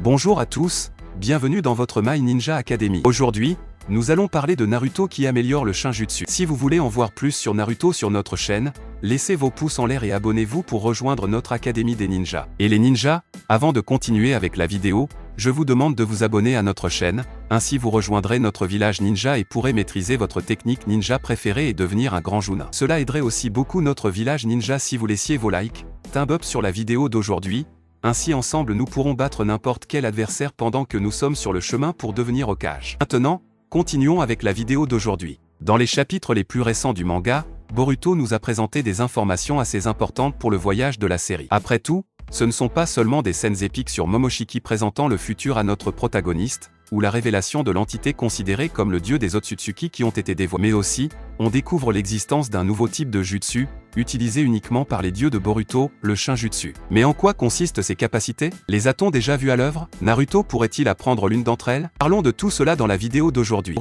Bonjour à tous, bienvenue dans votre My Ninja Academy. Aujourd'hui, nous allons parler de Naruto qui améliore le Shinjutsu. Si vous voulez en voir plus sur Naruto sur notre chaîne, laissez vos pouces en l'air et abonnez-vous pour rejoindre notre Académie des Ninjas. Et les ninjas, avant de continuer avec la vidéo, je vous demande de vous abonner à notre chaîne, ainsi vous rejoindrez notre village ninja et pourrez maîtriser votre technique ninja préférée et devenir un grand Chunin. Cela aiderait aussi beaucoup notre village ninja si vous laissiez vos likes, thumb up sur la vidéo d'aujourd'hui, ainsi ensemble nous pourrons battre n'importe quel adversaire pendant que nous sommes sur le chemin pour devenir Hokage. Maintenant, continuons avec la vidéo d'aujourd'hui. Dans les chapitres les plus récents du manga, Boruto nous a présenté des informations assez importantes pour le voyage de la série. Après tout, ce ne sont pas seulement des scènes épiques sur Momoshiki présentant le futur à notre protagoniste, ou la révélation de l'entité considérée comme le dieu des Otsutsuki qui ont été dévoilés, mais aussi, on découvre l'existence d'un nouveau type de jutsu, utilisé uniquement par les dieux de Boruto, le Shinjutsu. Mais en quoi consistent ces capacités? Les a-t-on déjà vues à l'œuvre? Naruto pourrait-il apprendre l'une d'entre elles? Parlons de tout cela dans la vidéo d'aujourd'hui.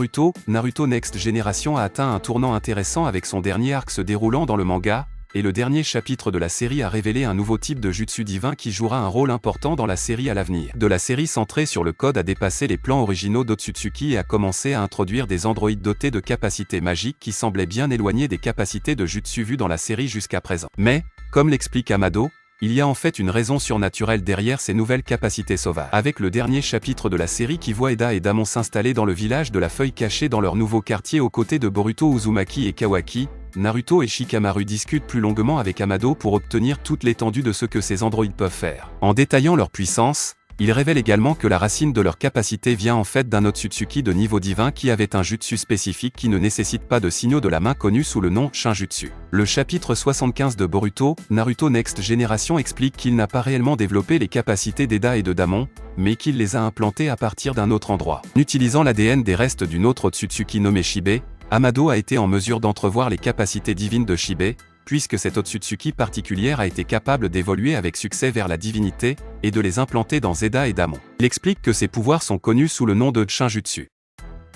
Naruto Next Generation a atteint un tournant intéressant avec son dernier arc se déroulant dans le manga, et le dernier chapitre de la série a révélé un nouveau type de jutsu divin qui jouera un rôle important dans la série à l'avenir. De la série centrée sur le code a dépassé les plans originaux d'Otsutsuki et a commencé à introduire des androïdes dotés de capacités magiques qui semblaient bien éloignées des capacités de jutsu vues dans la série jusqu'à présent. Mais, comme l'explique Amado, il y a en fait une raison surnaturelle derrière ces nouvelles capacités sauvages. Avec le dernier chapitre de la série qui voit Eda et Damon s'installer dans le village de la Feuille cachée dans leur nouveau quartier aux côtés de Boruto, Uzumaki et Kawaki, Naruto et Shikamaru discutent plus longuement avec Amado pour obtenir toute l'étendue de ce que ces androïdes peuvent faire. En détaillant leur puissance, ils révèlent également que la racine de leur capacité vient en fait d'un Otsutsuki de niveau divin qui avait un jutsu spécifique qui ne nécessite pas de signaux de la main connu sous le nom Shinjutsu. Le chapitre 75 de Boruto, Naruto Next Generation explique qu'il n'a pas réellement développé les capacités d'Eda et de Damon, mais qu'il les a implantées à partir d'un autre endroit. En utilisant l'ADN des restes d'une autre Otsutsuki nommée Shibe, Amado a été en mesure d'entrevoir les capacités divines de Shibe, puisque cette Otsutsuki particulière a été capable d'évoluer avec succès vers la divinité, et de les implanter dans Eda et Damon. Il explique que ces pouvoirs sont connus sous le nom de Shinjutsu.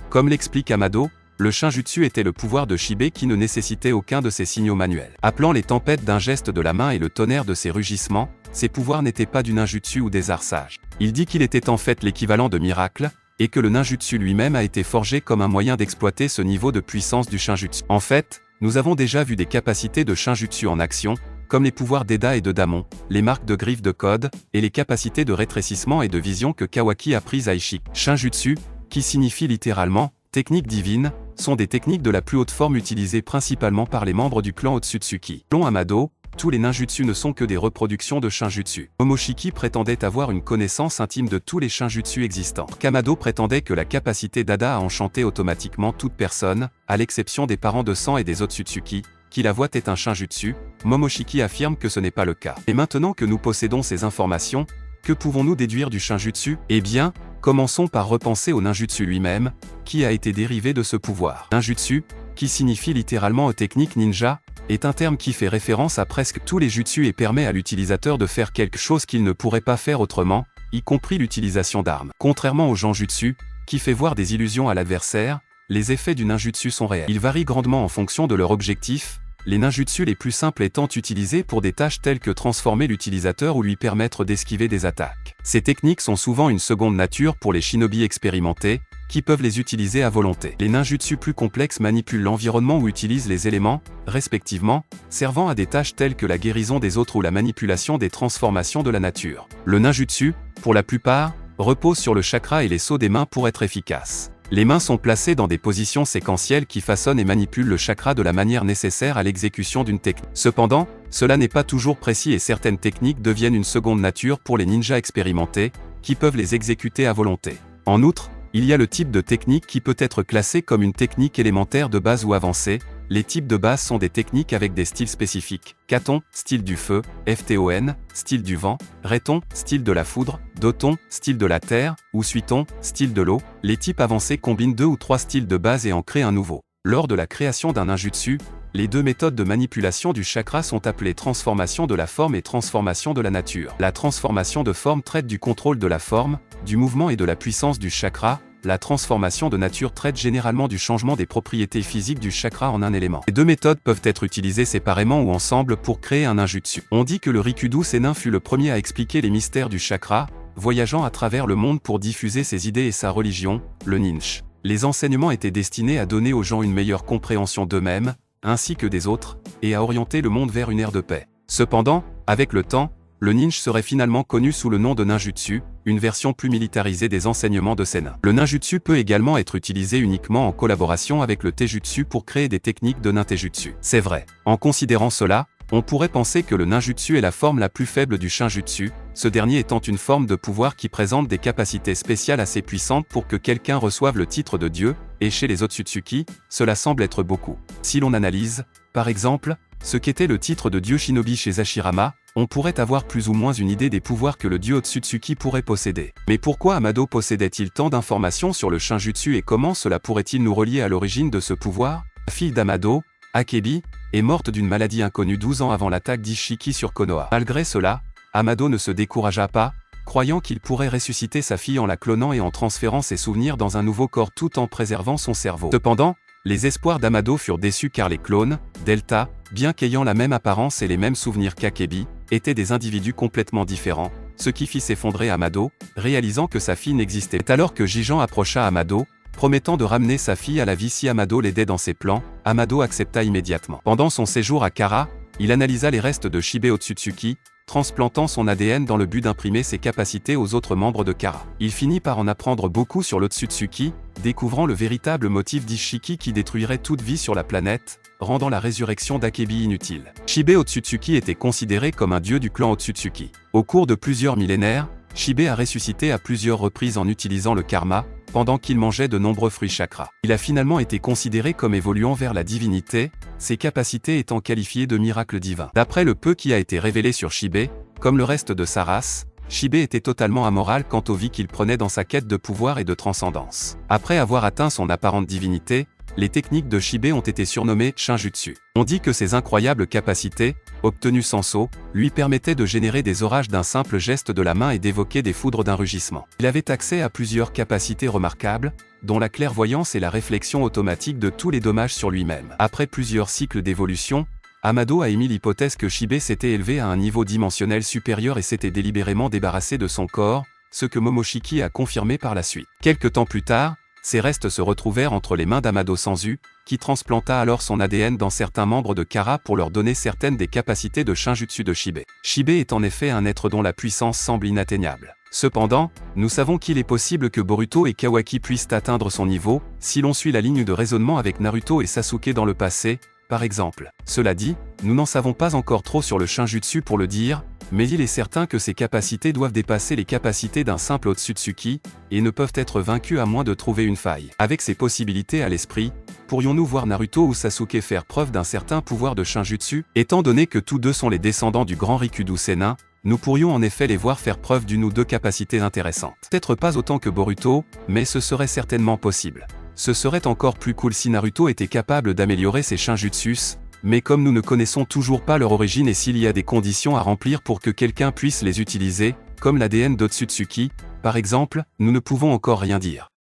Comme l'explique Amado, le Shinjutsu était le pouvoir de Shibe qui ne nécessitait aucun de ses signaux manuels. Appelant les tempêtes d'un geste de la main et le tonnerre de ses rugissements, ces pouvoirs n'étaient pas du ninjutsu ou des arts sages. Il dit qu'il était en fait l'équivalent de miracle, et que le ninjutsu lui-même a été forgé comme un moyen d'exploiter ce niveau de puissance du Shinjutsu. En fait, nous avons déjà vu des capacités de Shinjutsu en action, comme les pouvoirs d'Eda et de Damon, les marques de griffes de code, et les capacités de rétrécissement et de vision que Kawaki a prises à Ishiki. Shinjutsu, qui signifie littéralement « technique divine », sont des techniques de la plus haute forme utilisées principalement par les membres du clan Otsutsuki. Selon Amado, tous les ninjutsu ne sont que des reproductions de Shinjutsu. Momoshiki prétendait avoir une connaissance intime de tous les Shinjutsu existants. Kamado prétendait que la capacité d'Ada à enchanter automatiquement toute personne, à l'exception des parents de sang et des Otsutsuki, qui la voient est un Shinjutsu, Momoshiki affirme que ce n'est pas le cas. Et maintenant que nous possédons ces informations, que pouvons-nous déduire du Shinjutsu? Eh bien, commençons par repenser au ninjutsu lui-même, qui a été dérivé de ce pouvoir. Ninjutsu, qui signifie littéralement technique ninja, est un terme qui fait référence à presque tous les jutsu et permet à l'utilisateur de faire quelque chose qu'il ne pourrait pas faire autrement, y compris l'utilisation d'armes. Contrairement au Janjutsu, qui fait voir des illusions à l'adversaire, les effets du ninjutsu sont réels. Ils varient grandement en fonction de leur objectif, les ninjutsu les plus simples étant utilisés pour des tâches telles que transformer l'utilisateur ou lui permettre d'esquiver des attaques. Ces techniques sont souvent une seconde nature pour les shinobi expérimentés, qui peuvent les utiliser à volonté. Les ninjutsu plus complexes manipulent l'environnement ou utilisent les éléments, respectivement, servant à des tâches telles que la guérison des autres ou la manipulation des transformations de la nature. Le ninjutsu, pour la plupart, repose sur le chakra et les sauts des mains pour être efficaces. Les mains sont placées dans des positions séquentielles qui façonnent et manipulent le chakra de la manière nécessaire à l'exécution d'une technique. Cependant, cela n'est pas toujours précis et certaines techniques deviennent une seconde nature pour les ninjas expérimentés, qui peuvent les exécuter à volonté. En outre, il y a le type de technique qui peut être classé comme une technique élémentaire de base ou avancée. Les types de base sont des techniques avec des styles spécifiques. Katon, style du feu, Fton, style du vent, Reton, style de la foudre, Doton, style de la terre, ou Suiton, style de l'eau. Les types avancés combinent 2 ou 3 styles de base et en créent un nouveau. Lors de la création d'un ninjutsu, les deux méthodes de manipulation du chakra sont appelées transformation de la forme et transformation de la nature. La transformation de forme traite du contrôle de la forme, du mouvement et de la puissance du chakra. La transformation de nature traite généralement du changement des propriétés physiques du chakra en un élément. Les deux méthodes peuvent être utilisées séparément ou ensemble pour créer un ninjutsu. On dit que le Rikudo Sennin fut le premier à expliquer les mystères du chakra, voyageant à travers le monde pour diffuser ses idées et sa religion, le ninja. Les enseignements étaient destinés à donner aux gens une meilleure compréhension d'eux-mêmes, ainsi que des autres, et à orienter le monde vers une ère de paix. Cependant, avec le temps, le ninja serait finalement connu sous le nom de ninjutsu, une version plus militarisée des enseignements de ces nains. Le ninjutsu peut également être utilisé uniquement en collaboration avec le taijutsu pour créer des techniques de ninjutsu. C'est vrai. En considérant cela, on pourrait penser que le ninjutsu est la forme la plus faible du shinjutsu, ce dernier étant une forme de pouvoir qui présente des capacités spéciales assez puissantes pour que quelqu'un reçoive le titre de dieu, et chez les Otsutsuki, cela semble être beaucoup. Si l'on analyse, par exemple, ce qu'était le titre de dieu shinobi chez Hashirama, on pourrait avoir plus ou moins une idée des pouvoirs que le dieu Otsutsuki pourrait posséder. Mais pourquoi Amado possédait-il tant d'informations sur le shinjutsu et comment cela pourrait-il nous relier à l'origine de ce pouvoir? La fille d'Amado, Akebi, est morte d'une maladie inconnue 12 ans avant l'attaque d'Ishiki sur Konoha. Malgré cela, Amado ne se découragea pas, croyant qu'il pourrait ressusciter sa fille en la clonant et en transférant ses souvenirs dans un nouveau corps tout en préservant son cerveau. Cependant, les espoirs d'Amado furent déçus car les clones, Delta, bien qu'ayant la même apparence et les mêmes souvenirs qu'Akebi, étaient des individus complètement différents, ce qui fit s'effondrer Amado, réalisant que sa fille n'existait pas. C'est alors que Jigen approcha Amado, promettant de ramener sa fille à la vie si Amado l'aidait dans ses plans. Amado accepta immédiatement. Pendant son séjour à Kara, il analysa les restes de Shibe Otsutsuki, transplantant son ADN dans le but d'imprimer ses capacités aux autres membres de Kara. Il finit par en apprendre beaucoup sur l'Otsutsuki, découvrant le véritable motif d'Ishiki qui détruirait toute vie sur la planète, rendant la résurrection d'Akebi inutile. Shibe Otsutsuki était considéré comme un dieu du clan Otsutsuki. Au cours de plusieurs millénaires, Shibe a ressuscité à plusieurs reprises en utilisant le karma, pendant qu'il mangeait de nombreux fruits chakra. Il a finalement été considéré comme évoluant vers la divinité, ses capacités étant qualifiées de miracles divins. D'après le peu qui a été révélé sur Shibe, comme le reste de sa race, Shibe était totalement amoral quant aux vies qu'il prenait dans sa quête de pouvoir et de transcendance. Après avoir atteint son apparente divinité, les techniques de Shibe ont été surnommées Shinjutsu. On dit que ses incroyables capacités, obtenues sans saut, lui permettaient de générer des orages d'un simple geste de la main et d'évoquer des foudres d'un rugissement. Il avait accès à plusieurs capacités remarquables, dont la clairvoyance et la réflexion automatique de tous les dommages sur lui-même. Après plusieurs cycles d'évolution, Amado a émis l'hypothèse que Shibe s'était élevé à un niveau dimensionnel supérieur et s'était délibérément débarrassé de son corps, ce que Momoshiki a confirmé par la suite. Quelque temps plus tard, ses restes se retrouvèrent entre les mains d'Amado Sanzu, qui transplanta alors son ADN dans certains membres de Kara pour leur donner certaines des capacités de Shinjutsu de Shibe. Shibe est en effet un être dont la puissance semble inatteignable. Cependant, nous savons qu'il est possible que Boruto et Kawaki puissent atteindre son niveau, si l'on suit la ligne de raisonnement avec Naruto et Sasuke dans le passé, par exemple. Cela dit, nous n'en savons pas encore trop sur le Shinjutsu pour le dire, mais il est certain que ses capacités doivent dépasser les capacités d'un simple Otsutsuki, et ne peuvent être vaincues à moins de trouver une faille. Avec ces possibilités à l'esprit, pourrions-nous voir Naruto ou Sasuke faire preuve d'un certain pouvoir de Shinjutsu? Étant donné que tous deux sont les descendants du grand Rikudo Sennin, nous pourrions en effet les voir faire preuve d'une ou deux capacités intéressantes. Peut-être pas autant que Boruto, mais ce serait certainement possible. Ce serait encore plus cool si Naruto était capable d'améliorer ses Shinjutsus, mais comme nous ne connaissons toujours pas leur origine et s'il y a des conditions à remplir pour que quelqu'un puisse les utiliser, comme l'ADN d'Otsutsuki, par exemple, nous ne pouvons encore rien dire.